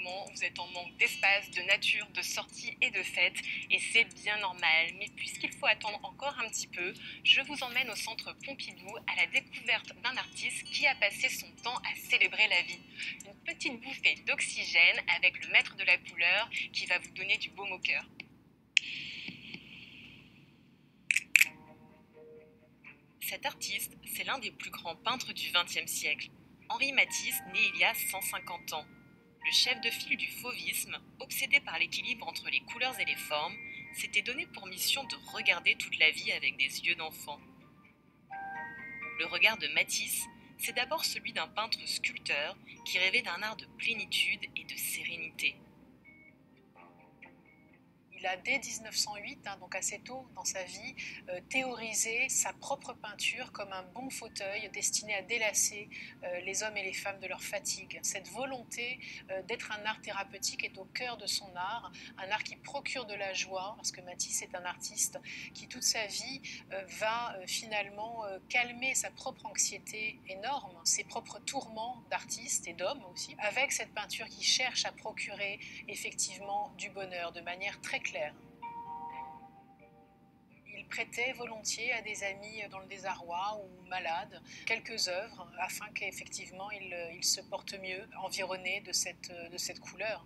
moment, vous êtes en manque d'espace, de nature, de sorties et de fêtes, et c'est bien normal. Mais puisqu'il faut attendre encore un petit peu, je vous emmène au centre Pompidou à la découverte d'un artiste qui a passé son temps à célébrer la vie. Une petite bouffée d'oxygène avec le maître de la couleur qui va vous donner du baume au cœur. Cet artiste, c'est l'un des plus grands peintres du XXe siècle. Henri Matisse, né il y a 150 ans. Le chef de file du fauvisme, obsédé par l'équilibre entre les couleurs et les formes, s'était donné pour mission de regarder toute la vie avec des yeux d'enfant. Le regard de Matisse, c'est d'abord celui d'un peintre sculpteur qui rêvait d'un art de plénitude et de sérénité. Il a dès 1908, donc assez tôt dans sa vie, théorisé sa propre peinture comme un bon fauteuil destiné à délasser les hommes et les femmes de leur fatigue. Cette volonté d'être un art thérapeutique est au cœur de son art, un art qui procure de la joie, parce que Matisse est un artiste qui toute sa vie va finalement calmer sa propre anxiété énorme, ses propres tourments d'artiste et d'homme aussi, avec cette peinture qui cherche à procurer effectivement du bonheur de manière très claire. Il prêtait volontiers à des amis dans le désarroi ou malades quelques œuvres afin qu'effectivement il se porte mieux, environné de cette couleur.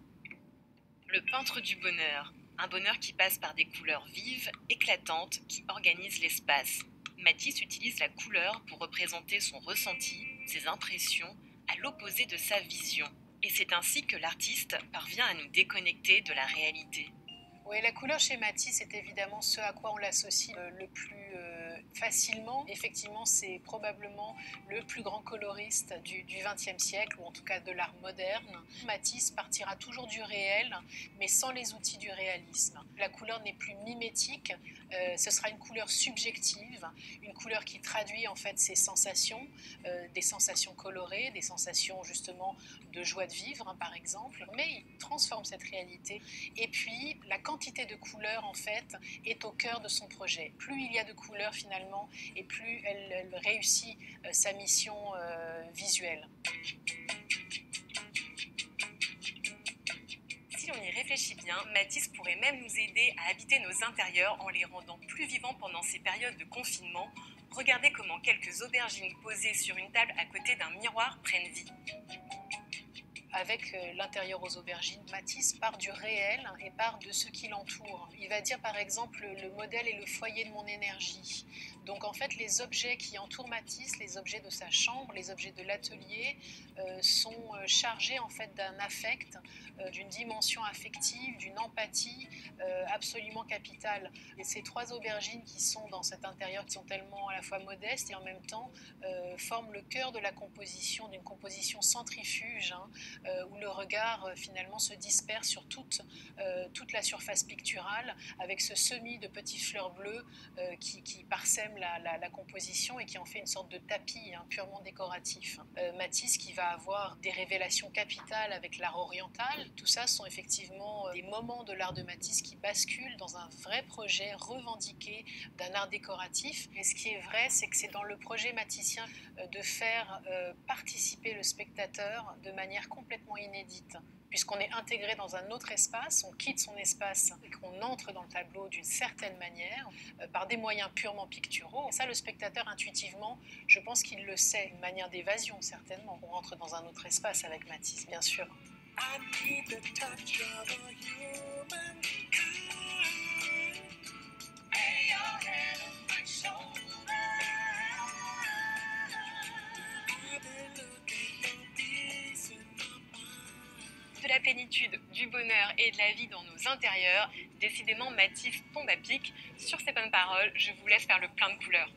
Le peintre du bonheur, un bonheur qui passe par des couleurs vives, éclatantes, qui organisent l'espace. Matisse utilise la couleur pour représenter son ressenti, ses impressions, à l'opposé de sa vision. Et c'est ainsi que l'artiste parvient à nous déconnecter de la réalité. Oui, la couleur chez Matisse est évidemment ce à quoi on l'associe le plus facilement. Effectivement, c'est probablement le plus grand coloriste du XXe siècle, ou en tout cas de l'art moderne. Matisse partira toujours du réel, mais sans les outils du réalisme. La couleur n'est plus mimétique, ce sera une couleur subjective, une couleur qui traduit en fait ses sensations, des sensations colorées, des sensations justement de joie de vivre, par exemple, mais il transforme cette réalité. Et puis, la quantité de couleurs, en fait, est au cœur de son projet. Plus il y a de couleurs, finalement, et plus elle réussit sa mission visuelle. Si on y réfléchit bien, Matisse pourrait même nous aider à habiter nos intérieurs en les rendant plus vivants pendant ces périodes de confinement. Regardez comment quelques aubergines posées sur une table à côté d'un miroir prennent vie. Avec l'intérieur aux aubergines, Matisse part du réel et part de ce qui l'entoure. Il va dire par exemple le modèle est le foyer de mon énergie. Donc en fait les objets qui entourent Matisse, les objets de sa chambre, les objets de l'atelier sont chargés en fait d'un affect, d'une dimension affective, d'une empathie absolument capitale. Et ces trois aubergines qui sont dans cet intérieur, qui sont tellement à la fois modestes et en même temps forment le cœur de la composition, d'une composition centrifuge, où le regard finalement se disperse sur toute la surface picturale avec ce semis de petites fleurs bleues qui parsèment la composition et qui en fait une sorte de tapis purement décoratif. Matisse qui va avoir des révélations capitales avec l'art oriental, tout ça sont effectivement des moments de l'art de Matisse qui basculent dans un vrai projet revendiqué d'un art décoratif. Et ce qui est vrai, c'est que c'est dans le projet matissien de faire participer le spectateur de manière complètement inédite, puisqu'on est intégré dans un autre espace, on quitte son espace et qu'on entre dans le tableau d'une certaine manière, par des moyens purement picturaux. Et ça, le spectateur, intuitivement, je pense qu'il le sait, une manière d'évasion certainement. On rentre dans un autre espace avec Matisse, bien sûr. De la plénitude, du bonheur et de la vie dans nos intérieurs, décidément Matisse tombe à pic. Sur ces bonnes paroles, je vous laisse faire le plein de couleurs.